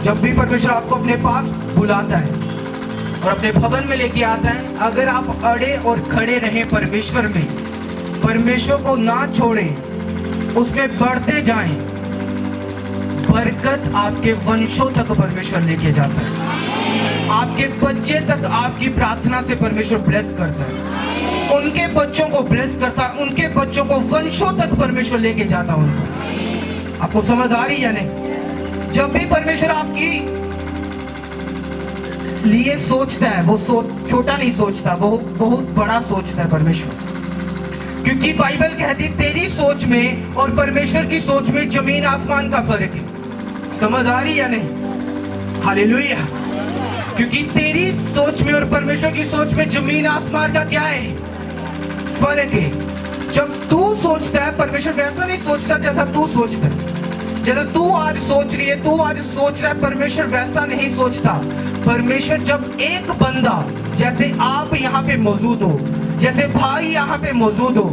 जब भी परमेश्वर आपको अपने पास बुलाता है और अपने भवन में लेके आता है, अगर आप अड़े और खड़े रहें परमेश्वर में, परमेश्वर को ना छोड़ें, उसमें बढ़ते जाएं, बरकत आपके वंशों तक परमेश्वर लेके जाता है। आपके बच्चे तक आपकी प्रार्थना से परमेश्वर ब्लेस करता है, उनके बच्चों को ब्लेस करता है, उनके बच्चों को वंशों तक परमेश्वर लेके जाता है उनको। आपको समझ आ रही है या नहीं? जब भी परमेश्वर आपकी लिए सोचता है, वो छोटा नहीं सोचता, वो बहुत बड़ा सोचता है परमेश्वर। क्योंकि बाइबल कहती तेरी सोच में और परमेश्वर की सोच में जमीन आसमान का फर्क है। समझ आ रही या नहीं? हालेलुया। क्योंकि तेरी सोच में और परमेश्वर की सोच में जमीन आसमान का क्या है? फर्क है। जब तू सोचता है, परमेश्वर वैसा नहीं सोचता जैसा तू सोचता है। जैसा तू आज सोच रही है, तू आज सोच रहा है, परमेश्वर वैसा नहीं सोचता। परमेश्वर जब एक बंदा, जैसे आप यहाँ पे मौजूद हो, जैसे भाई यहाँ पे मौजूद हो,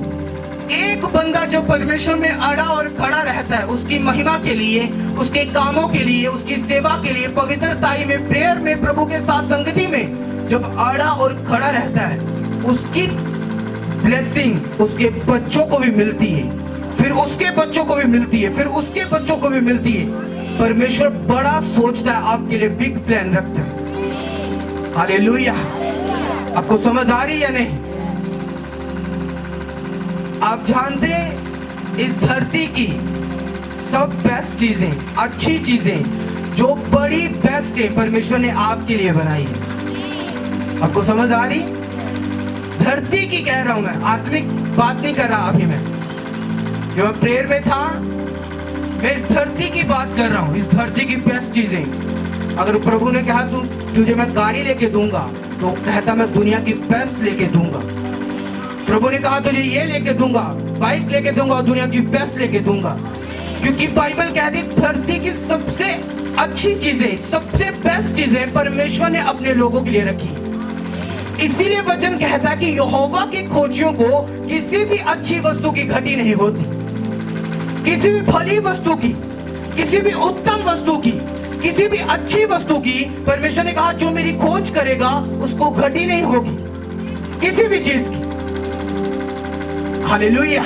एक बंदा जब परमेश्वर में अड़ा और खड़ा रहता है, उसकी महिमा के लिए, उसके कामों के लिए, उसकी सेवा के लिए, पवित्रताई में, प्रेयर में, प्रभु के साथ संगति में जब अड़ा और खड़ा रहता है, उसकी ब्लेसिंग उसके बच्चों को भी मिलती है, फिर उसके बच्चों को भी मिलती है, फिर उसके बच्चों को भी मिलती है। परमेश्वर बड़ा सोचता है, आपके लिए बिग प्लान रखता है। हालेलुया। आपको समझ आ रही है या नहीं? आप जानते हैं इस धरती की सब बेस्ट चीजें, अच्छी चीजें जो बड़ी बेस्ट है, परमेश्वर ने आपके लिए बनाई है। आपको समझ आ रही? धरती की कह रहा हूं मैं, आत्मिक बात नहीं कर रहा अभी मैं। जब मैं प्रेयर में था, मैं इस धरती की बात कर रहा हूं, इस धरती की बेस्ट चीजें। अगर प्रभु ने कहा तुझे मैं गाड़ी लेके दूंगा, तो कहता मैं दुनिया की बेस्ट लेके दूंगा। प्रभु ने कहा तुझे ये लेके दूंगा, बाइक लेके दूंगा, दुनिया की बेस्ट लेके दूंगा। क्योंकि बाइबल कहती धरती की सबसे अच्छी चीजें, सबसे बेस्ट चीजें परमेश्वर ने अपने लोगों के लिए रखी। इसीलिए वचन कहता कि यहोवा के खोजियों को किसी भी अच्छी वस्तु की घटी नहीं होती, किसी भी भली वस्तु की, किसी भी उत्तम वस्तु की, किसी भी अच्छी वस्तु की। परमेश्वर ने कहा जो मेरी खोज करेगा उसको घटी नहीं होगी किसी भी चीज की। हालेलुया।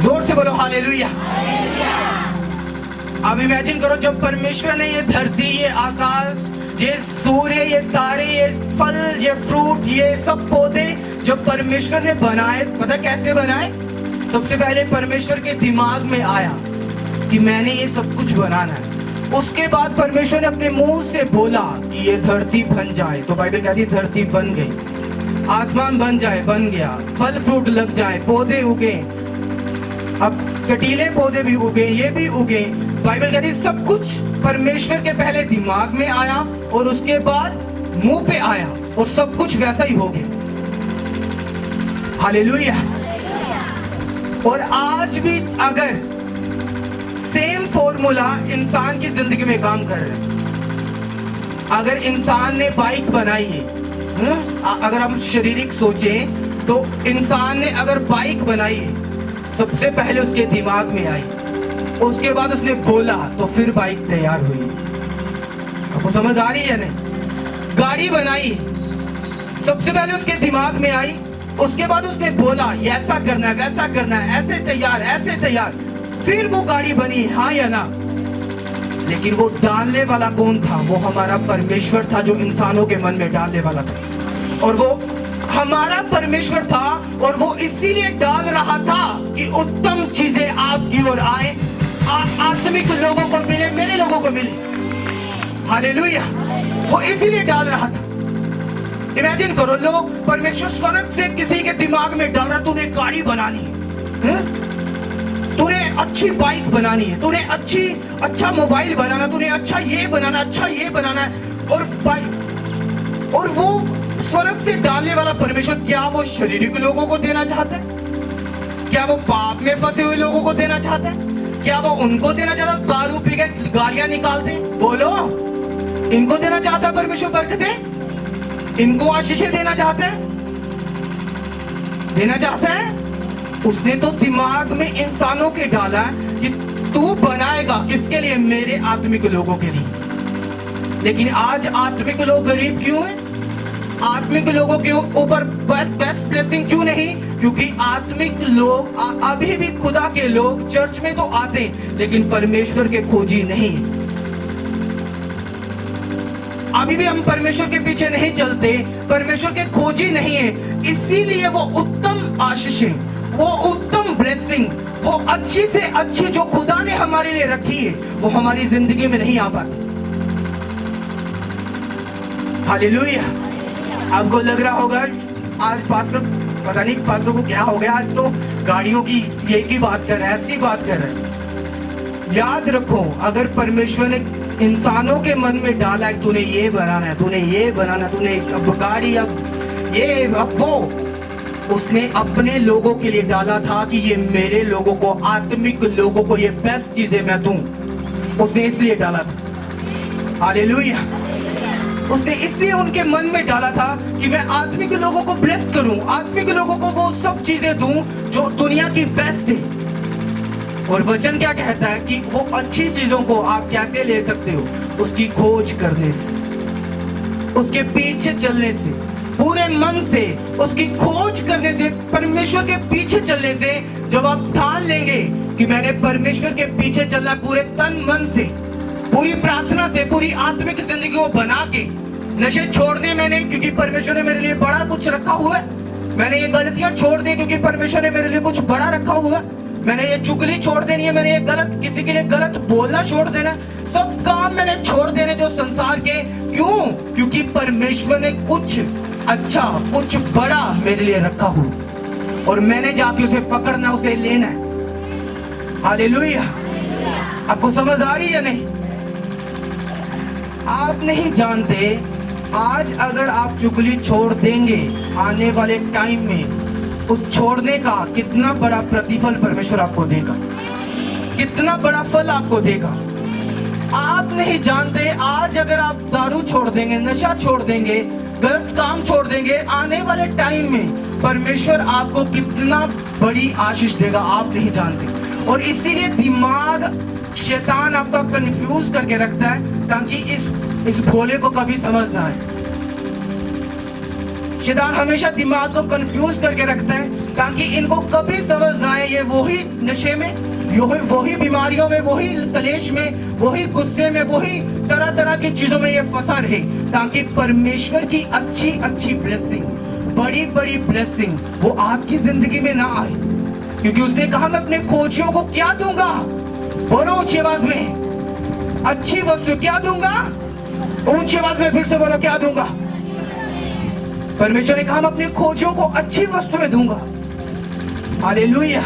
जोर से बोलो हालेलुया। अब इमेजिन करो जब परमेश्वर ने ये धरती, ये आकाश, ये सूर्य, ये तारे, ये फल, ये फ्रूट, ये सब पौधे जब परमेश्वर ने बनाए, पता कैसे बनाए? सबसे पहले परमेश्वर के दिमाग में आया कि मैंने ये सब कुछ बनाना है। उसके बाद परमेश्वर ने अपने मुंह से बोला कि ये धरती बन जाए, तो बाइबल कहती है धरती बन गई। आसमान बन जाए, बन गया। फल फ्रूट लग जाए, पौधे उगे, अब कटीले पौधे भी उगे, ये भी उगे। बाइबल कहती है सब कुछ परमेश्वर के पहले दिमाग में आया और उसके बाद मुंह पे आया और सब कुछ वैसा ही हो गया। हालेलुया। और आज भी अगर सेम फॉर्मूला इंसान की जिंदगी में काम कर रहे हैं, अगर इंसान ने बाइक बनाई है, अगर हम शारीरिक सोचें तो इंसान ने अगर बाइक बनाई है, सबसे पहले उसके दिमाग में आई, उसके बाद उसने बोला तो फिर बाइक तैयार हुई। आपको समझ आ रही है नहीं? गाड़ी बनाई, सबसे पहले उसके दिमाग में आई, उसके बाद उसने बोला ऐसा करना है, वैसा करना है, ऐसे तैयार, ऐसे तैयार, फिर वो गाड़ी बनी। हाँ या ना? लेकिन वो डालने वाला कौन था? वो हमारा परमेश्वर था जो इंसानों के मन में डालने वाला था, और वो हमारा परमेश्वर था, और वो इसीलिए डाल रहा था कि उत्तम चीजें आपकी ओर आए, आत्मिक लोगों को मिले, मेरे लोगों को मिले। हालेलुया। वो इसीलिए डाल रहा था। इमेजिन करो, लोग, परमेश्वर स्वर्ग से किसी के दिमाग में डाल रहा, तूने गाड़ी बनानी है, तूने अच्छी बाइक बनानी है, तूने अच्छा मोबाइल बनाना, तूने अच्छा ये बनाना, अच्छा ये बनाना है। और वो स्वर्ग से डालने वाला परमेश्वर, क्या वो शारीरिक लोगों को देना चाहता है? क्या वो पाप में फंसे हुए लोगों को देना चाहता है? क्या वो उनको देना चाहता है दारू पी के गालियां निकालते? बोलो, इनको देना चाहता है परमेश्वर बरकतें? इनको आशीषें देना चाहता है? देना चाहता है? उसने तो दिमाग में इंसानों के डाला कि तू बनाएगा किसके लिए? मेरे आत्मिक लोगों के लिए। लेकिन आज आत्मिक लोग गरीब क्यों हैं? आत्मिक लोगों के ऊपर बेस्ट ब्लेसिंग क्यों नहीं? क्योंकि आत्मिक लोग अभी भी खुदा के लोग चर्च में तो आते हैं लेकिन परमेश्वर के खोजी नहीं है। अभी भी हम परमेश्वर के पीछे नहीं चलते, परमेश्वर के खोजी नहीं है। इसीलिए वो उत्तम आशीषें, वो उत्तम ब्लेसिंग, वो अच्छी से अच्छी जो खुदा ने हमारे लिए रखी है वो हमारी जिंदगी में नहीं आ पाती। हालेलुया। आपको लग रहा होगा आज पास्टर, पता नहीं पास्टर को क्या हो गया, आज तो गाड़ियों की यही की बात कर रहे हैं, ऐसी बात कर रहे हैं। याद रखो, अगर परमेश्वर ने इंसानों के मन में डाला है तूने ये बनाना है, तूने ये बनाना है, तूने अब गाड़ी, अब ये, अब वो, उसने अपने लोगों के लिए डाला था कि ये मेरे लोगों को, आत्मिक लोगों को ये बेस्ट चीजें मैं दूं। उसने इसलिए डाला था। हालेलुया। उसने इसलिए उनके मन में डाला था कि मैं आत्मिक लोगों को ब्लेस करूं, आत्मिक लोगों को वो सब चीजें दूं जो दुनिया की बेस्ट है। और वचन क्या कहता है कि वो अच्छी चीजों को आप कैसे ले सकते हो? उसकी खोज करने से, उसके पीछे चलने से, पूरे मन से उसकी खोज करने से, परमेश्वर के पीछे चलने से। जब आप ठान लेंगे कि मैंने परमेश्वर के पीछे चलना पूरे तन मन से, पूरी प्रार्थना से, पूरी आत्मिक जिंदगी को बना के, नशे छोड़ने मैंने क्योंकि परमेश्वर ने मेरे लिए बड़ा कुछ रखा हुआ है, मैंने ये गलतियां छोड़ दी क्योंकि परमेश्वर ने मेरे लिए कुछ बड़ा रखा हुआ है, मैंने ये चुगली छोड़ देनी है, मैंने ये गलत, किसी के लिए गलत बोलना छोड़ देना, सब काम मैंने छोड़ देने जो संसार के। क्यों? क्योंकि परमेश्वर ने कुछ अच्छा, कुछ बड़ा मेरे लिए रखा हुआ और मैंने जाके उसे पकड़ना, उसे लेना है। हालेलुया। आपको समझ आ रही है नहीं? आप नहीं जानते, आज अगर आप चुगली छोड़ देंगे, आने वाले टाइम में उस छोड़ने का कितना बड़ा प्रतिफल परमेश्वर आपको देगा, कितना बड़ा फल आपको देगा। आप नहीं जानते, आज अगर आप दारू छोड़ देंगे, नशा छोड़ देंगे, गलत काम छोड़ देंगे, आने वाले टाइम में परमेश्वर आपको कितना बड़ी आशीष देगा, आप नहीं जानते। और इसीलिए दिमाग, शैतान आपका कंफ्यूज करके रखता है ताकि इस भोले को कभी समझ ना आए। शैतान हमेशा दिमाग को कंफ्यूज करके रखता है ताकि इनको कभी समझ ना आए, ये वही नशे में, वही बीमारियों में, वही कलेश में, वही गुस्से में, वही तरह तरह की चीजों में ये फंसा रहे, ताकि परमेश्वर की अच्छी अच्छी ब्लेसिंग, बड़ी बड़ी ब्लेसिंग वो आपकी जिंदगी में ना आए। क्योंकि उसने कहा मैं अपने खोजियों को क्या दूंगा? बोलो ऊंची आवाज में, अच्छी वस्तु क्या दूंगा? ऊंची आवाज में फिर से बोलो, क्या दूंगा? परमेश्वर ने कहा मैं अपने खोजियों को अच्छी वस्तुएं दूंगा। हालेलुया।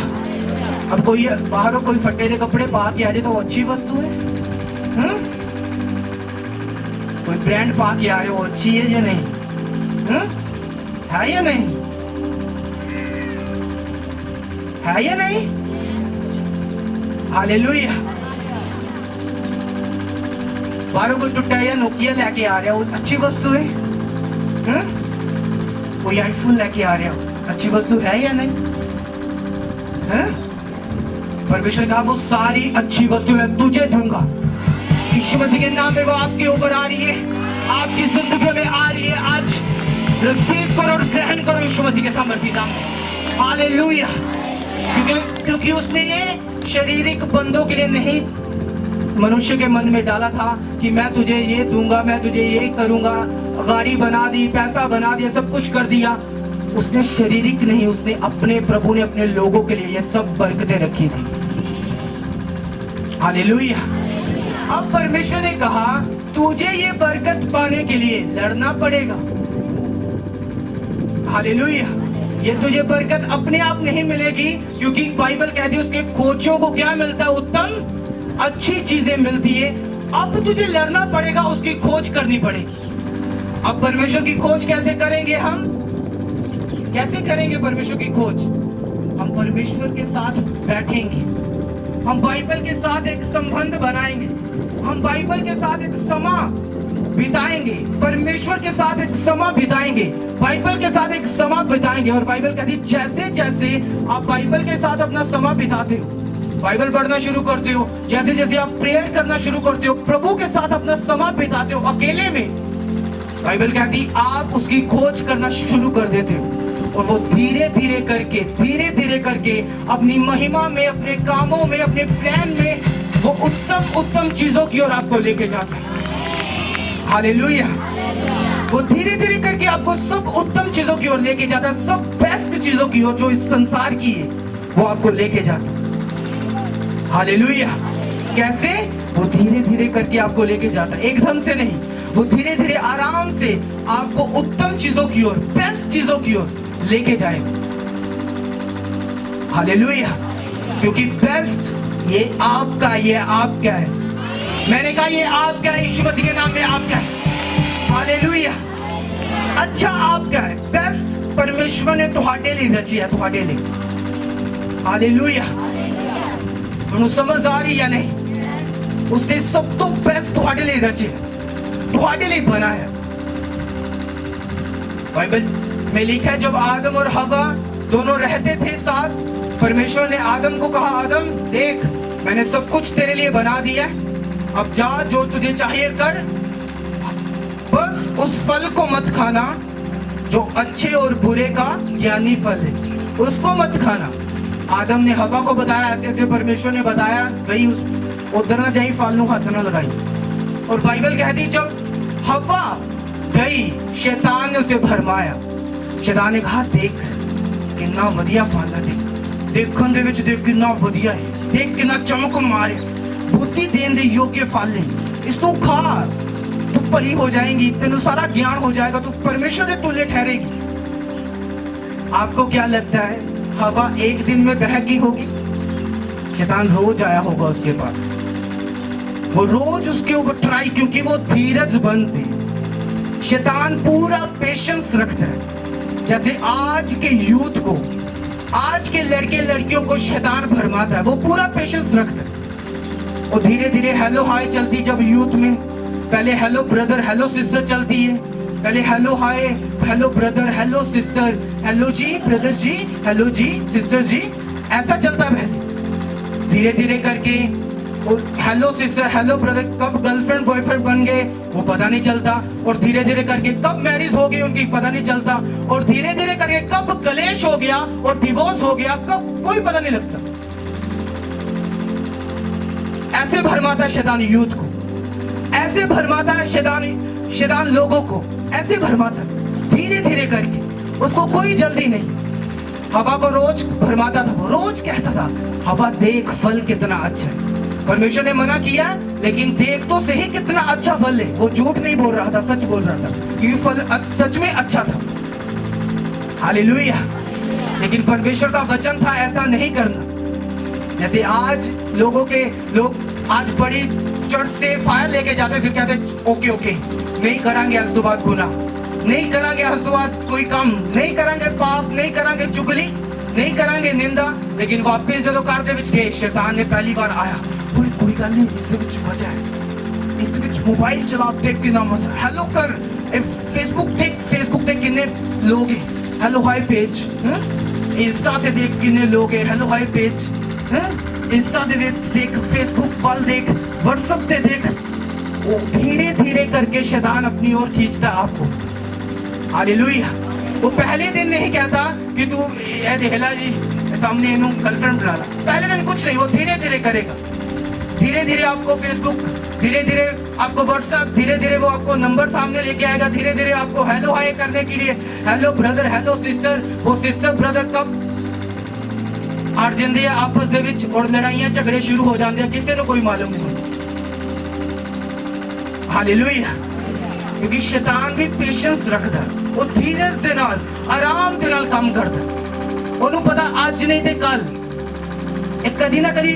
अब कोई बाहर कोई फटेरे कपड़े पा के आ जाए तो वो अच्छी वस्तु है? कोई ब्रांड पा के आ रहे, वो अच्छी है या नहीं? है या नहीं? है या नहीं? हालेलुया। बाहरों को टुट्टा या नोकिया लेके आ रहे हो, अच्छी वस्तु है? कोई आईफोन लेके आ रहे हो, अच्छी वस्तु है या नहीं? परमेश्वर कहा वो सारी अच्छी वस्तु मैं तुझे दूंगा। यीशु मसीह के नाम में वो आपके ऊपर आ रही है, आपकी जिंदगी में आ रही है। आज रिसीव करो और ग्रहण करो यीशु मसीह के सामर्थी नाम में। हालेलुया। क्योंकि उसने ये शारीरिक बंदों के लिए नहीं, मनुष्य के मन में डाला था कि मैं तुझे ये दूंगा, मैं तुझे ये करूंगा। गाड़ी बना दी, पैसा बना दिया, सब कुछ कर दिया। उसने शारीरिक नहीं, उसने अपने प्रभु ने अपने लोगों के लिए ये सब बरकतें रखी थी। हालेलुया। अब परमेश्वर ने कहा तुझे ये बरकत पाने के लिए लड़ना पड़ेगा। हालेलुया। ये तुझे बरकत अपने आप नहीं मिलेगी, क्योंकि बाइबल कहती है उसके खोजियों को क्या मिलता है? उत्तम अच्छी चीजें मिलती है। अब तुझे लड़ना पड़ेगा, उसकी खोज करनी पड़ेगी। अब परमेश्वर की खोज कैसे करेंगे हम? कैसे करेंगे परमेश्वर की खोज? हम परमेश्वर के साथ बैठेंगे, हम बाइबल के साथ एक संबंध बनाएंगे, हम बाइबल के साथ एक समय बिताएंगे, परमेश्वर के साथ एक समय बिताएंगे, बाइबल के साथ एक समय बिताएंगे। और बाइबल कहती है जैसे जैसे आप बाइबल के साथ अपना समय बिताते हो, बाइबल पढ़ना शुरू करते हो, जैसे जैसे आप प्रेयर करना शुरू करते हो, प्रभु के साथ अपना समय बिताते हो अकेले में, बाइबल कहती आप उसकी खोज करना शुरू कर देते हो, और वो धीरे धीरे करके अपनी महिमा में, अपने कामों में, अपने प्लान में वो उत्तम उत्तम चीजों की ओर आपको लेके जाता है। हालेलुया। वो धीरे धीरे करके आपको सब उत्तम चीजों की ओर लेके जाता है, सब बेस्ट चीजों की ओर जो इस संसार की है वो आपको लेके जाता है। हालेलुया। कैसे? वो धीरे धीरे करके आपको लेके जाता है, एकदम से नहीं, वो धीरे धीरे आराम से आपको उत्तम चीजों की ओर, बेस्ट चीजों की ओर लेके जाएगा। हालेलुया। क्योंकि बेस्ट ये आपका है। मैंने कहा ये आपका है, यीशु मसीह के नाम में आपका है। हालेलुया। अच्छा आपका है, बेस्ट परमेश्वर ने तुहाडे लिए रची है, तुहाडे लिए। हालेलुया। तुहानू समझ आ रही या नहीं? उसने सब तो बेस्ट तुहाडे लिए रची है, तुहाडे लिए बनाया। बाइबल में लिखा है जब आदम और हवा दोनों रहते थे साथ, परमेश्वर ने आदम को कहा, आदम देख मैंने सब कुछ तेरे लिए बना दिया है, अब जा जो तुझे चाहिए कर, बस उस फल को मत खाना जो अच्छे और बुरे का ज्ञानी फल है, उसको मत खाना। आदम ने हवा को बताया, ऐसे ऐसे परमेश्वर ने बताया, गई उस उधर ना जाई, फालतू हाथ ना लगाई। और बाइबल कहती जब हवा गई, शैतान ने उसे भरमाया। शैतान ने कहा देख कितना वधिया फल है, देखन दे विच देख कितना वधिया है, देख कितना चमक मारे, बुद्धि देने दे योग्य फल है, इसको खा, तू भली हो जाएंगी, तेनू सारा ज्ञान हो जाएगा, तू परमेश्वर के तुल्य ठहरेगी। आपको क्या लगता है हवा एक दिन में बह गई होगी? शैतान रोज आया होगा उसके पास, वो रोज उसके ऊपर ट्राई, क्योंकि वो धीरजमंद थी। शैतान पूरा पेशेंस रखता है। जैसे आज के यूथ को, आज के लड़के लड़कियों को शैतान भरमाता है, वो पूरा पेशेंस रखता है। और धीरे धीरे हेलो हाय चलती, जब यूथ में पहले हेलो ब्रदर हेलो सिस्टर चलती है, पहले hello hi, hello brother hello sister, hello जी ब्रदर जी, हेलो जी सिस्टर जी, ऐसा चलता है पहले। धीरे धीरे करके हेलो सिस्टर हेलो ब्रदर कब गर्लफ्रेंड बॉयफ्रेंड बन गए वो पता नहीं चलता, और धीरे धीरे करके कब मैरिज हो गई उनकी पता नहीं चलता, और धीरे धीरे करके कब कलेश हो गया और डिवोर्स हो गया कब कोई पता नहीं लगता। ऐसे भरमाता है शैतान यूथ को, ऐसे भरमाता है शैतान लोगों को, ऐसे भरमाता है धीरे धीरे करके, उसको कोई जल्दी नहीं। हवा को रोज भरमाता था, वो रोज कहता था हवा देख फल कितना अच्छा है, परमेश्वर ने मना किया लेकिन देख तो सही कितना अच्छा फल है। वो झूठ नहीं बोल रहा था, सच बोल रहा था, क्योंकि फल सच में अच्छा था। हालेलुया। लेकिन परमेश्वर का वचन था ऐसा नहीं करना। जैसे आज लोग आज बड़ी चर्च से फायर लेके जाते, फिर कहते ओके नहीं करांगे आज तो बाद गुनाह, नहीं करांगे आज तो बाद कोई काम, नहीं करांगे पाप, नहीं करांगे चुगली, नहीं करांगे निंदा। लेकिन वापस जो कार दे विच गए, शैतान ने पहली बार आया, कोई गल नहीं, इसके विच मजा है, इसके विच मोबाइल चला देख कितना मजा, हेलो कर फेसबुक देख कितने लोग हैं, हेलो हाय पेज, इंस्टा ते देख कितने लोग हैं, हेलो हाय पेज, इंस्टा ते देख, फेसबुक वाल देख, व्हाट्सएप ते देख। वो धीरे धीरे करके शैतान अपनी ओर खींचता है आपको। हालेलुया। वो पहले दिन नहीं कहता कि तू ये देहला जी सामने इनू गर्लफ्रेंड बना ला, पहले दिन कुछ नहीं, वो धीरे धीरे करेगा। धीरे धीरे आपको फेसबुक, धीरे धीरे आपको व्हाट्सएप, धीरे धीरे वो आपको नंबर सामने लेके आएगा, धीरे धीरे आपको हेलो हाय करने के लिए, हेलो ब्रदर हेलो सिस्टर। वो सिस्टर ब्रदर कब अड़ जाते हैं आपस दे विच और लड़ाइयां झगड़े शुरू हो जाते हैं, किसी को कोई मालूम नहीं। हालेलुया। क्योंकि शैतान भी पेशेंस रखता है, वो धीरज दे नाल आराम दे नाल काम करता। ਉਹਨੂੰ ਪਤਾ ਅੱਜ ਨਹੀਂ ਤੇ ਕੱਲ ਇਹ ਕਦੀ ਨਾ ਕਦੀ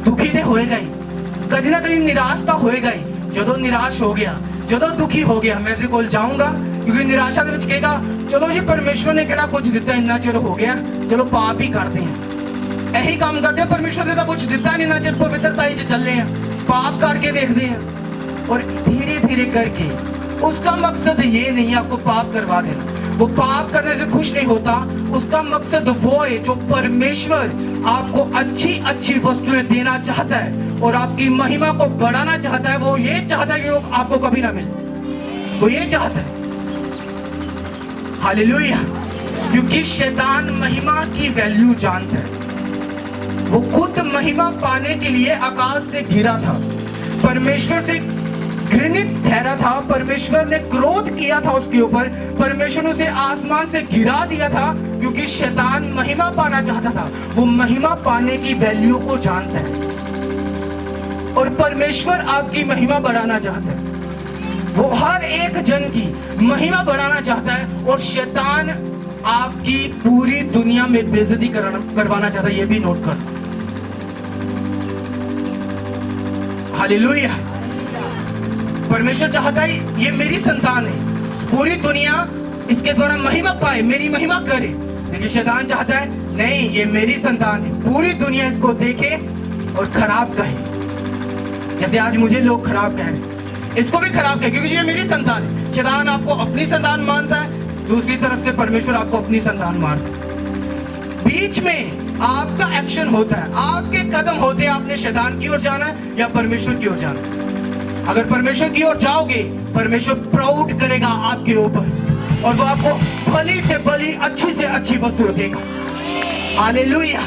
ਦੁਖੀ ਤੇ ਹੋਏਗਾ ਹੀ, कभी ना कभी निराश तो होएगा ही। ਜਦੋਂ निराश हो गया, ਜਦੋਂ दुखी हो गया, मैं ਇਹਦੇ ਕੋਲ ਜਾਊਂਗਾ, क्योंकि निराशा ਦੇ ਵਿੱਚ ਕਹੇਗਾ ਚਲੋ ਜੀ परमेश्वर ने ਕਿਹੜਾ ਕੁਝ ਦਿੱਤਾ, ਇੰਨਾ ਚਿਰ ਹੋ ਗਿਆ, ਚਲੋ ਪਾਪ ਹੀ ਕਰਦੇ हैं। यही काम करते हैं, परमेश्वर ने तो कुछ दिता नहीं, ना चिर पवित्रता ही चल रहे हैं, पाप करके देखते हैं। और धीरे धीरे करके उसका मकसद ये नहीं है आपको पाप करवा देना, वो पाप करने से खुश नहीं होता। उसका मकसद वो है जो परमेश्वर आपको अच्छी अच्छी वस्तुएं देना चाहता है और आपकी महिमा को बढ़ाना चाहता है। वो ये चाहता है कि वो आपको कभी ना मिले, वो ये चाहता है। हालेलुया। क्योंकि शैतान महिमा की वैल्यू जानता है। वो खुद महिमा पाने के लिए आकाश से गिरा था, परमेश्वर से घृणित ठहरा था, परमेश्वर ने क्रोध किया था उसके ऊपर, परमेश्वर ने उसे आसमान से गिरा दिया था क्योंकि शैतान महिमा पाना चाहता था। वो महिमा पाने की वैल्यू को जानता है और परमेश्वर आपकी महिमा बढ़ाना चाहता है। वो हर एक जन की महिमा बढ़ाना चाहता है और शैतान आपकी पूरी दुनिया में बेइज्जती करवाना चाहता है। ये भी नोट कर। हालेलुया। परमेश्वर चाहता है ये मेरी संतान है, पूरी दुनिया इसके द्वारा महिमा पाए, मेरी महिमा करे। लेकिन शैतान चाहता है नहीं, ये मेरी संतान है, पूरी दुनिया इसको देखे और खराब कहे। जैसे आज मुझे लोग खराब कह रहे हैं, इसको भी खराब कहे क्योंकि ये मेरी संतान है। शैतान आपको अपनी संतान मानता है, दूसरी तरफ से परमेश्वर आपको अपनी संतान मानता है। बीच में आपका एक्शन होता है, आपके कदम होते हैं, आपने शैतान की ओर जाना है या परमेश्वर की ओर जाना है। अगर परमेश्वर की ओर जाओगे, परमेश्वर प्राउड करेगा आपके ऊपर और वो आपको भली से भली, अच्छी से अच्छी वस्तु देगा। हालेलुया।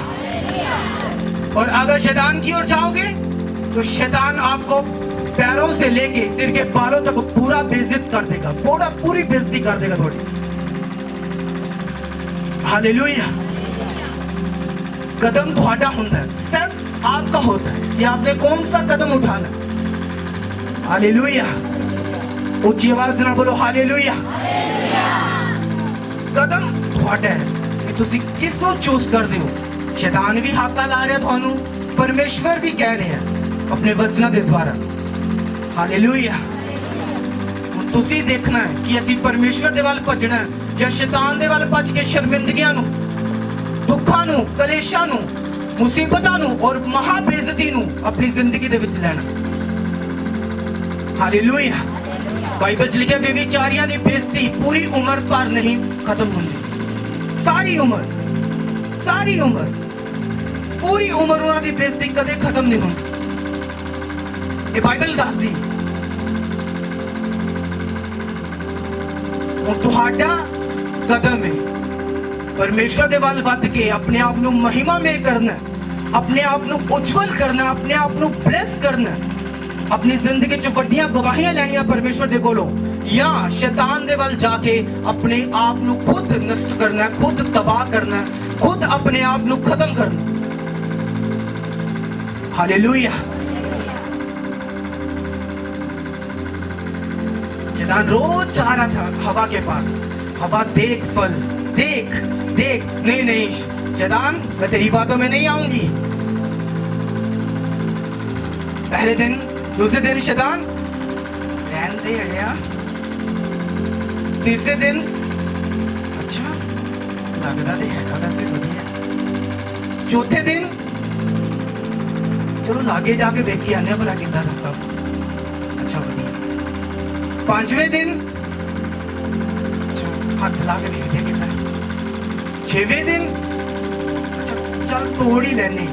और अगर शैतान की ओर जाओगे तो शैतान आपको पैरों से लेके सिर के बालों तक पूरा बेइज्जत कर देगा, पूरी बेइज्जती कर देगा थोड़ी। हालेलुया। कदम थोड़ा होता है, स्टेप आपका होता है कि आपने कौन सा कदम उठाना है। हालेलुया। ऊंची आवाज ਨਾਲ बोलो हालेलुया। कदम ਤੁਹਾਡਾ ਹੈ ਕਿ ਤੁਸੀਂ ਕਿਸ ਨੂੰ ਚੂਜ਼ ਕਰਦੇ ਹੋ। शैतान भी हाका ला रहा ਤੁਹਾਨੂੰ, परमेश्वर भी कह रहे हैं अपने वचਨਾਂ ਦੇ द्वारा। हालेलुया। ਤੁਸੀਂ देखना है कि ਅਸੀਂ परमेश्वर ਦੇ ਵੱਲ ਭੱਜਣਾ ਹੈ ਜਾਂ शैतान ਦੇ ਵੱਲ ਭੱਜ ਕੇ ਸ਼ਰਮਿੰਦਗੀਆਂ ਨੂੰ, ਦੁੱਖਾਂ ਨੂੰ, ਕਲੇਸ਼ਾਂ ਨੂੰ, ਮੁਸੀਬਤਾਂ ਨੂੰ और ਮਹਾ ਬੇਇੱਜ਼ਤੀ ਨੂੰ ਆਪਣੀ ਜ਼ਿੰਦਗੀ ਦੇ ਵਿੱਚ ਲੈਣਾ। हालेलुया। बाइबल च लिखा व्यभिचारियां दी बेइज्जती पूरी उम्र पर नहीं खत्म होंदी। सारी उम्र पूरी उम्र उन्हां दी बेइज्जती कदे खत्म नहीं होंदी। ये बाइबल दसदी। और तुहाडा कदम है परमेश्वर दे वल वध के अपने आप नू महिमा में करना, अपने आप नू उज्जवल करना, अपने आप नू ब्लेस करना, अपनी जिंदगी च वड्डियां गवाहियां लैनियां परमेश्वर दे कोलों, या शैतान दे वल जाके अपने आप नू खुद नष्ट करना, खुद तबाह करना, खुद अपने आप नू खत्म करना। हालेलुया। शैतान रोज जा रहा था हवा के पास, हवा देख फल, देख देख। नहीं शैतान, मैं तेरी बातों में नहीं आऊंगी। पहले दिन, दूसरे दिन शैतान रहन दे हड़िया, तीसरे दिन अच्छा लगता तो है वैसे बढ़िया, चौथे दिन चलो लागे जाके देख के आने भला कितना धक्का, अच्छा बढ़िया। पांचवें दिन अच्छा हाथ ला के देखते कितना। छवें दिन अच्छा चल तोड़ ही लेने,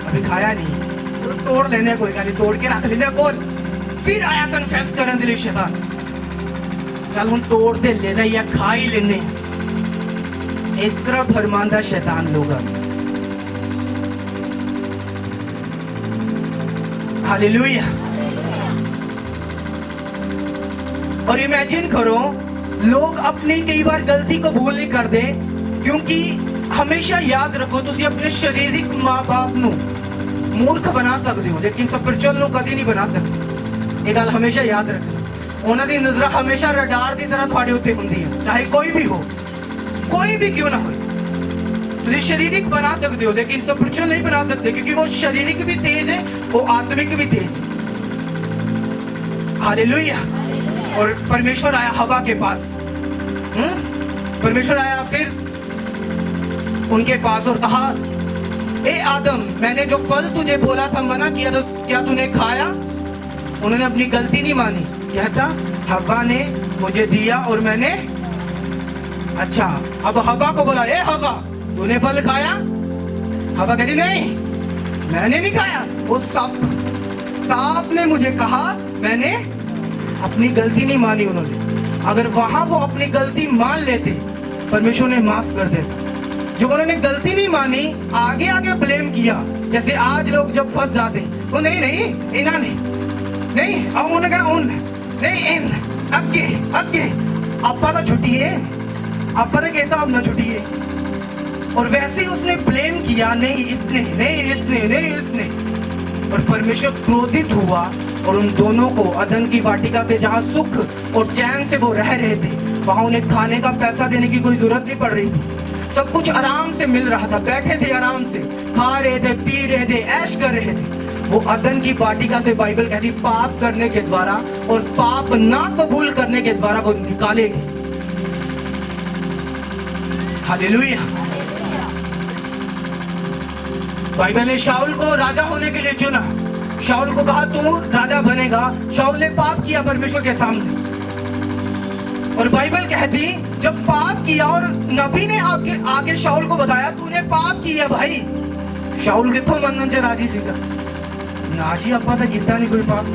अभी खाया नहीं, चलो तोड़ लेने, कोई गाली तोड़ के रख लेने बोल। फिर आया कन्फेस करने के लिए शैतान, चल हम तोड़ दे लेना या खा ही लेने। इस तरह फरमांदा शैतान लोग। हालेलुया। और इमेजिन करो, लोग अपनी कई बार गलती को भूल नहीं करते, क्योंकि हमेशा याद रखो तुसी अपने शारीरिक माँ बाप नू मूर्ख बना सकते हो लेकिन स्पिरिचुअल ਨੂੰ ਕਦੀ ਨਹੀਂ ਬਣਾ ਸਕਦੇ। ਇਹ ਗੱਲ ਹਮੇਸ਼ਾ ਯਾਦ ਰੱਖਣਾ। ਉਹਨਾਂ ਦੀ ਨਜ਼ਰ ਹਮੇਸ਼ਾ ਰਡਾਰ ਦੀ ਤਰ੍ਹਾਂ ਤੁਹਾਡੇ ਉੱਤੇ ਹੁੰਦੀ ਹੈ, ਚਾਹੇ ਕੋਈ ਵੀ ਹੋ, ਕੋਈ ਵੀ क्यों ना हो। ਤੁਸੀਂ शारीरिक बना सकते हो लेकिन स्पिरिचुअल नहीं बना सकते, क्योंकि वो शारीरिक भी तेज है, वो आत्मिक भी तेज है। हालेलुया। और परमेश्वर आया हवा के पास, परमेश्वर आया फिर उनके पास और कहा, ए आदम, मैंने जो फल तुझे बोला था, मना किया तो क्या तूने खाया? उन्होंने अपनी गलती नहीं मानी। क्या था? हवा ने मुझे दिया और मैंने, अच्छा अब हवा को बोला, ए हवा तूने फल खाया? हवा कहती नहीं, मैंने नहीं खाया। वो सांप ने मुझे कहा, मैंने अपनी गलती नहीं मानी उन्होंने। अगर वहां वो अपनी गलती मान लेते, परमेश्वर ने माफ कर देता। जब उन्होंने गलती नहीं मानी, आगे आगे ब्लेम किया, जैसे आज लोग जब फंस जाते, वो नहीं इन्होंने नहीं, अब उन्होंने कहा उन नहीं इन अगे अगे आपा तो छुट्टी है, आपा तो कैसा अब ना छुट्टी है। और वैसे ही उसने ब्लेम किया, नहीं इसने नहीं इसने नहीं इसने। और परमेश्वर क्रोधित हुआ और उन दोनों को अदन की वाटिका से, जहां सुख और चैन से वो रह रहे थे, वहां उन्हें खाने का पैसा देने की कोई जरूरत नहीं पड़ रही थी। सब कुछ आराम से मिल रहा था, बैठे थे आराम से, खा रहे थे, पी रहे थे, ऐश कर रहे थे। वो अदन की वाटिका से बाइबल कहती पाप करने के द्वारा और पाप ना कबूल करने के द्वारा वो निकालेगी। हालेलुया। बाइबल ने शाऊल को राजा होने के लिए चुना। शाऊल को कहा तू राजा बनेगा। शाऊल ने पाप किया परमेश्वर के सामने। और बाइबल कहती जब पाप किया और नबी ने आगे शाऊल को बताया तूने पाप किया भाई, शाऊल कितों मनन च राजी सीगा ना जी, आपा तो कीता नहीं कोई पाप।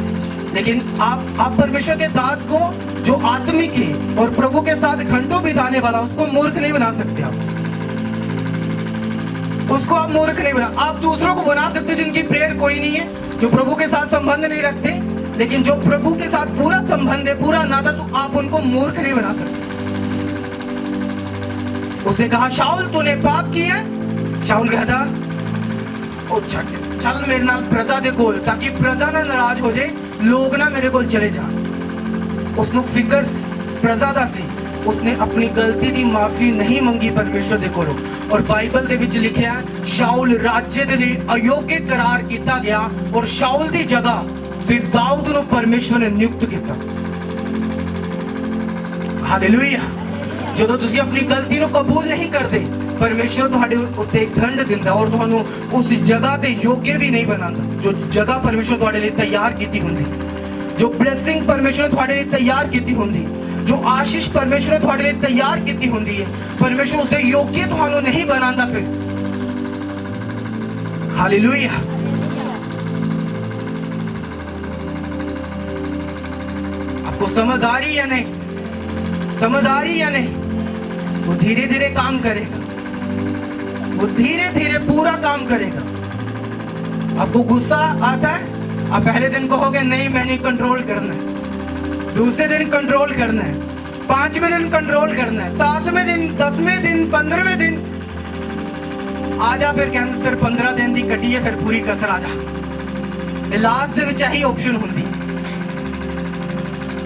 लेकिन आप परमेश्वर के दास को जो आत्मिक है और प्रभु के साथ घंटों बिताने वाला, उसको मूर्ख नहीं बना सकते आप। उसको आप मूर्ख नहीं बना। आप दूसरों को बना सकते जिनकी प्रेयर कोई नहीं है, जो प्रभु के साथ संबंध नहीं रखते, लेकिन जो प्रभु के साथ पूरा संबंध है, पूरा नाता, तो आप उनको मूर्ख नहीं बना सकते। उसने कहा शाऊल तूने पाप किया। शाऊल कहता ओ छट चल मेरे नाल प्रजा दे कोल, ताकि प्रजा ना नाराज हो जाए, लोग ना मेरे कोल चले जा। उसने फिकर प्रजा दा सी, उसने अपनी गलती दी माफी नहीं मंगी परमेश्वर दे कोलों। और बाइबल दे विच लिखिया शाऊल राज्य दे लिए अयोग्य करार किया गया और शाऊल दी जगह फिर दाऊद ਨੂੰ परमेश्वर ने नियुक्त किया। हालेलुया। ਜਦੋਂ ਤੁਸੀਂ ਆਪਣੀ ਗਲਤੀ ਨੂੰ ਕਬੂਲ ਨਹੀਂ ਕਰਦੇ, परमेश्वर ਤੁਹਾਡੇ ਉੱਤੇ ਦੰਡ ਦਿੰਦਾ ਔਰ ਤੁਹਾਨੂੰ ਉਸ ਜਗ੍ਹਾ ਤੇ ਯੋਗ ਵੀ ਨਹੀਂ ਬਣਾਉਂਦਾ ਜੋ ਜਗ੍ਹਾ परमेश्वर ਤੁਹਾਡੇ ਲਈ ਤਿਆਰ ਕੀਤੀ ਹੁੰਦੀ, ਜੋ ਬਲੇਸਿੰਗ परमेश्वर ਤੁਹਾਡੇ ਲਈ ਤਿਆਰ ਕੀਤੀ ਹੁੰਦੀ, जो आशीष परमेश्वर ने ਤੁਹਾਡੇ ਲਈ ਤਿਆਰ ਕੀਤੀ ਹੁੰਦੀ ਹੈ, परमेश्वर उसके योग्य ਤੁਹਾਨੂੰ नहीं बनाता फिर। हालेलुया। आपको समझ आ रही है नहीं? समझ आ रही है नहीं? वो धीरे धीरे काम करेगा, वो धीरे धीरे पूरा काम करेगा। आपको गुस्सा आता है, आप पहले दिन कहोगे नहीं मैंने कंट्रोल करना है, दूसरे दिन कंट्रोल करना है, 5वें दिन कंट्रोल करना है, 7वें दिन, 10वें दिन, 15वें दिन आ जा, फिर 15 दिन की कटी है, फिर पूरी कसर आ जा। लास्ट दे विच यही ऑप्शन होंदी।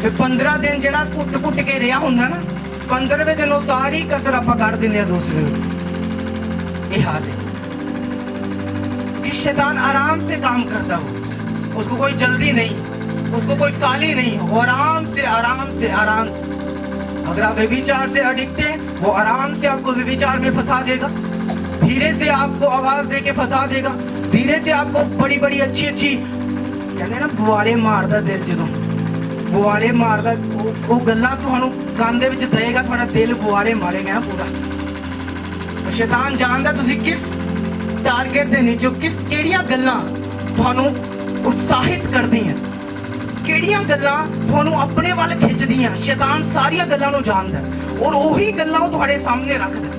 फिर 15 दिन जेड़ा घुट के रहा हुंदा ना, 15वें दिन वो सारी कसर आप कर देंगे दूसरे। ये हाल है कि शैतान आराम से काम करता हो, उसको कोई जल्दी नहीं, उसको कोई काली नहीं, आराम से आराम से आराम से। अगर आप व्यभिचार से एडिक्ट हैं, वो आराम से आपको व्यभिचार में फंसा देगा, धीरे से आपको आवाज दे के फंसा देगा, धीरे से आपको बड़ी बड़ी अच्छी अच्छी कहते ना बुआले मारदा दिल, जो बुआले मारदा वो गल्लां तुहानू कान दे विच देगा, थोड़ा दिल बुआले मारेगा पूरा। शैतान जानदा तुसी किस टारगेट दे नीचे किस केड़ियां गल्लां तुहानू उत्साहित करदियां, केड़ियां गल्लां तुहानू अपने वाल खिंचदियां। शैतान सारियां गल्लां नू जानदा और ओही गल्लां वो तुहाडे सामने रखदा,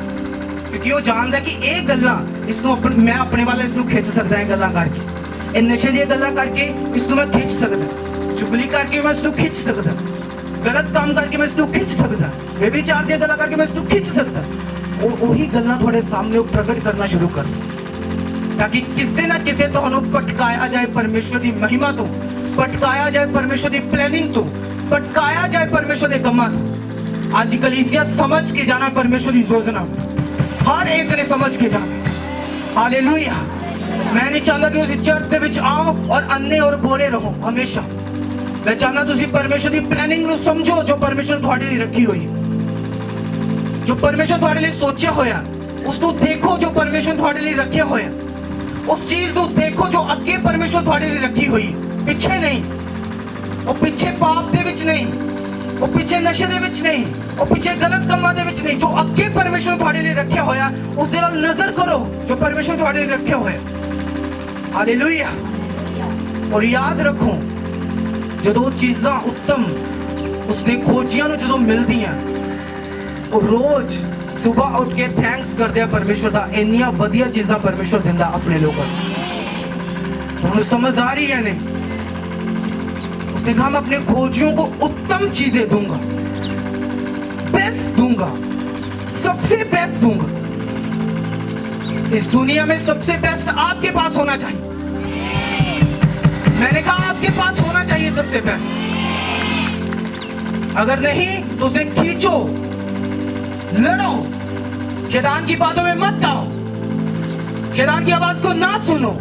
क्योंकि वो जानदा कि ये गल्लां इसनू मैं अपने वाल इसनू खिंच सकदा है, गल्लां करके, ये नशे दी गल्लां करके इसनू मैं खिंच सकदा, चुगली करके मैं इसनू खिंच सकदा, गलत काम करके मैं इसनू खिंच सकदा, व्यभिचार दी गल्लां करके मैं इसनू खिंच सकदा। ओही गल्लां तुहाडे सामने प्रगट करना शुरू कर, ताकि किसी ना किसी तुहानू भटकाया जाए परमेश्वर की महिमा तो, भटकाया जाए परमेश्वर की प्लानिंग तो, भटकाया जाए परमेश्वर के कमां तो। आज कलीसिया समझ के जाना परमेश्वर की योजना, हर एक ने समझ के जाना। हालेलुया। मैं नहीं चाहता कि तुम चर्च के विच आओ और अन्ने और बोले रहो हमेशा। मैं चाहता तुम परमेश्वर की प्लानिंग को समझो, जो परमेश्वर तुहाडे लिए रखी हुई, जो परमेश्वर तुहाडे लिए सोचा होया, उसको देखो जो परमेश्वर तुहाडे लिए रखे होया, उस चीज को देखो जो अगे परमेश्वर तुहाडे लिए रखी हुई, पीछे नहीं, और पीछे पाप दे विच नहीं, ਉਹ ਪਿੱਛੇ ਨਸ਼ੇ ਦੇ ਵਿੱਚ ਨਹੀਂ, ਉਹ ਪਿੱਛੇ ਗਲਤ ਕੰਮਾਂ ਦੇ ਵਿੱਚ ਨਹੀਂ, ਜੋ ਅੱਗੇ ਪਰਮੇਸ਼ਵਰ ਤੁਹਾਡੇ ਲਈ ਰੱਖਿਆ ਹੋਇਆ ਉਸ ਦੇ ਵੱਲ ਨਜ਼ਰ ਕਰੋ, ਜੋ ਪਰਮੇਸ਼ਵਰ ਤੁਹਾਡੇ ਲਈ ਰੱਖਿਆ ਹੋਇਆ। ਹਾਲੇਲੂਇਆ। ਔਰ ਯਾਦ ਰੱਖੋ, ਜਦੋਂ ਚੀਜ਼ਾਂ ਉੱਤਮ ਉਸਦੇ ਖੋਜੀਆਂ ਨੂੰ ਜਦੋਂ ਮਿਲਦੀਆਂ, ਉਹ ਰੋਜ਼ ਸਵੇਰ ਉੱਠ ਕੇ ਥੈਂਕਸ ਕਰਦੇ ਆ ਪਰਮੇਸ਼ਵਰ ਦਾ, ਇੰਨੀਆਂ ਵਧੀਆ ਚੀਜ਼ਾਂ ਪਰਮੇਸ਼ਵਰ ਦਿੰਦਾ ਆਪਣੇ ਲੋਕਾਂ ਨੂੰ। ਤੁਹਾਨੂੰ समझ आ रही है नहीं? उसने कहा मैं अपने खोजियों को उत्तम चीजें दूंगा, बेस्ट दूंगा, सबसे बेस्ट दूंगा। इस दुनिया में सबसे बेस्ट आपके पास होना चाहिए। मैंने कहा आपके पास होना चाहिए सबसे बेस्ट। अगर नहीं तो उसे खींचो, लड़ो, शैतान की बातों में मत आओ, शैतान की आवाज को ना सुनो।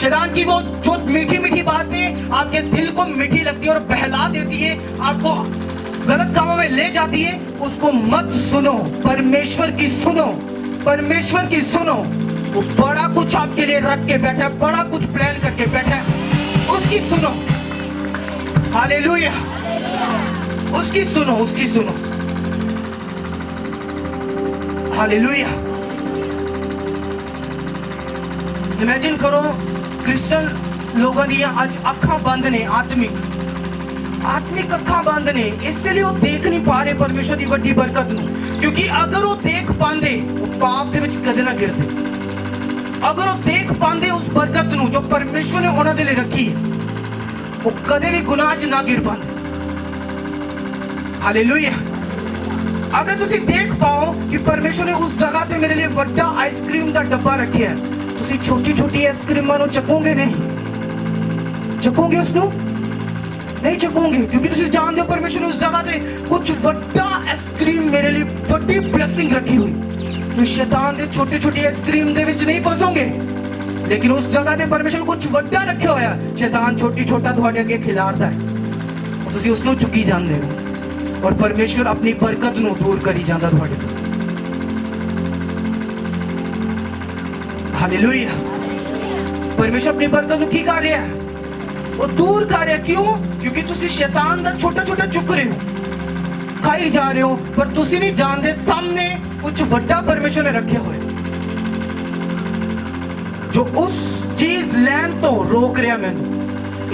शैतान की वो जो मीठी मीठी बातें आपके दिल को मीठी लगती है और बहला देती है, आपको गलत कामों में ले जाती है, उसको मत सुनो। परमेश्वर की सुनो, परमेश्वर की सुनो। वो बड़ा कुछ आपके लिए रख के बैठा है, बड़ा कुछ प्लान करके बैठा है, उसकी सुनो। हालेलुया। उसकी सुनो, उसकी सुनो। हालेलुया। इमेजिन करो, क्रिश्चियन लोगों दी आज अखा बंद ने, आत्मिक अखा बंद ने, इसलिए वो देख नहीं पा रहे परमेश्वर की वड्डी बरकत नूं। क्योंकि अगर वो देख पाते वो पाप दे विच कदे ना गिरते। अगर वो देख पाते उस बरकत नूं जो परमेश्वर ने उन्हां दे लई रखी है, वो कदे भी गुनाह च ना गिर पाते। हालेलुया। अगर तुसी देख पाओ कि परमेश्वर ने उस जगह पे मेरे लिए वड्डा आइसक्रीम का डब्बा रखा है, तुसी छोटी छोटी आइसक्रीमां नूं चकोगे नहीं, चकोगे उसनूं नहीं चकोगे, क्योंकि तुसी जानते हो परमेश्वर ने उस जगह पे कुछ वड्डा आइसक्रीम मेरे लिए वड्डी ब्लेसिंग रखी हुई। तो शैतान दे छोटी छोटी आइसक्रीम दे विच नहीं फसोगे, लेकिन उस जगह पे परमेश्वर कुछ वड्डा रखा होया। शैतान छोटी छोटा तुहाडे अगे खिलारदा है, तुसी उसनूं चुकी जांदे हो और परमेश्वर अपनी बरकत नूं दूर करी जांदा तुहाडे तो। हालेलुया। परमेश्वर अपनी बरकत नूं की कर रहा है? वो दूर कर रहा है। क्यों? क्योंकि तुसी शैतान दा छोटा छोटा चुक रहे हो, खाई जा रहे हो, पर तुसी नहीं जानते सामने कुछ वड्डा परमेश्वर ने रखे हुए जो उस चीज लैन तो रोक रहा मैनू।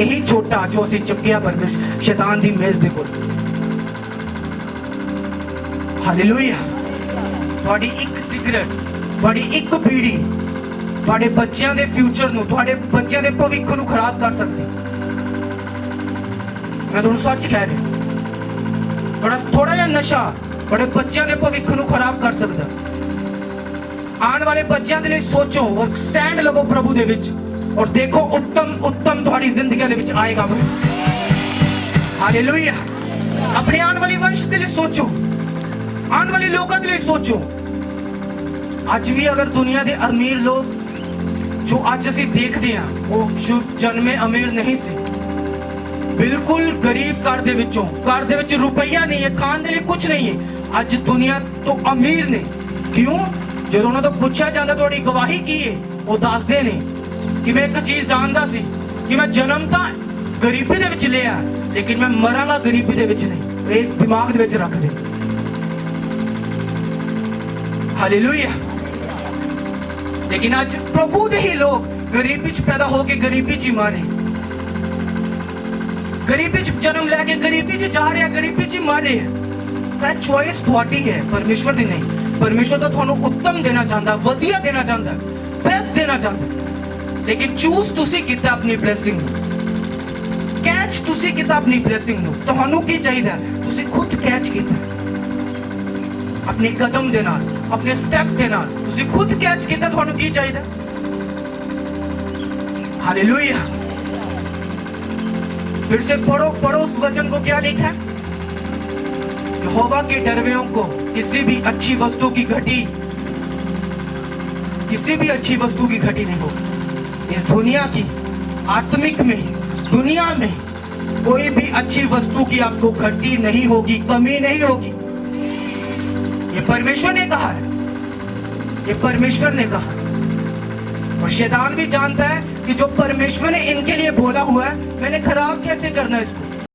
यही छोटा जो असीं चुकिया परमेश्वर शैतान दी मेज दे कोल। हालेलुया। तुहाडी एक सिगरेट, तुहाडी एक बीड़ी ਤੁਹਾਡੇ ਬੱਚਿਆਂ ਦੇ ਫਿਊਚਰ ਨੂੰ, ਤੁਹਾਡੇ ਬੱਚਿਆਂ ਦੇ ਭਵਿੱਖ ਨੂੰ ਖਰਾਬ ਕਰ ਸਕਦੀ। ਮੈਂ ਤੁਹਾਨੂੰ ਸੱਚ ਕਹਿ ਰਿਹਾ, ਬੜਾ ਥੋੜਾ ਜਿਹਾ ਨਸ਼ਾ ਤੁਹਾਡੇ ਬੱਚਿਆਂ ਦੇ ਭਵਿੱਖ ਨੂੰ ਖਰਾਬ ਕਰ ਸਕਦਾ। ਆਉਣ ਵਾਲੇ ਬੱਚਿਆਂ ਦੇ ਲਈ ਸੋਚੋ ਔਰ ਸਟੈਂਡ ਲਵੋ ਪ੍ਰਭੂ ਦੇ ਵਿੱਚ ਔਰ ਦੇਖੋ ਉੱਤਮ ਤੁਹਾਡੀ ਜ਼ਿੰਦਗੀ ਦੇ ਵਿੱਚ ਆਏਗਾ। ਹਾਲੇਲੂਇਆ। ਆਪਣੇ ਆਉਣ ਵਾਲੀ ਵੰਸ਼ ਦੇ ਲਈ ਸੋਚੋ, ਆਉਣ ਵਾਲੇ ਲੋਕਾਂ ਦੇ ਲਈ ਸੋਚੋ। ਅੱਜ ਵੀ ਅਗਰ ਦੁਨੀਆ ਦੇ ਅਮੀਰ ਲੋਕ जो आज असीं देखते हैं वो शुभ जन्मे अमीर नहीं सी, बिल्कुल गरीब घर दे विचों, घर दे विच रुपया नहीं है, खाण दे लई कुछ नहीं है, अज दुनिया तो अमीर ने। क्यों? जदों उन्हां तों पुछया जांदा तुहाडी गवाही की है, वो दसदे ने कि मैं एक चीज जानदा सी कि मैं जन्म तां गरीबी दे विच लिया, लेकिन मैं मरांगा गरीबी दे विच नहीं। ये दिमाग दे विच रख दे। हालेलुया। लेकिन आज प्रभु दे ही लोग गरीबी च पैदा होके गरीबी च मारे, गरीबी च जन्म लैके गरीबी च जा रहे हैं, गरीबी च मर रहे हैं। तो चॉइस थोड़ी है, परमेश्वर दी नहीं। परमेश्वर तो थानू उत्तम देना चाहता, वधिया देना चाहता, बेस्ट देना चाहता, लेकिन चूज तुसी कीता अपनी ब्लेसिंग, कैच तुसी कीता अपनी ब्लेसिंग नू। थानू की चाहिए? तुसी खुद कैच कीता अपने कदम दे नाल, अपने स्टेप दे नाल तुसी खुद कैच कीता। थानू की चाहिए? हालेलुया। फिर से पढ़ो उस वचन को। क्या लिखा है? यहोवा के डरवेयों को किसी भी अच्छी वस्तु की घटी, किसी भी अच्छी वस्तु की घटी नहीं होगी। इस दुनिया की आत्मिक में, दुनिया में कोई भी अच्छी वस्तु की आपको घटी नहीं होगी, कमी नहीं होगी। ये परमेश्वर ने कहा है, ये परमेश्वर ने कहा। और शैतान भी जानता है कि जो परमेश्वर ने इनके लिए बोला हुआ है, मैंने खराब कैसे करना है इसको।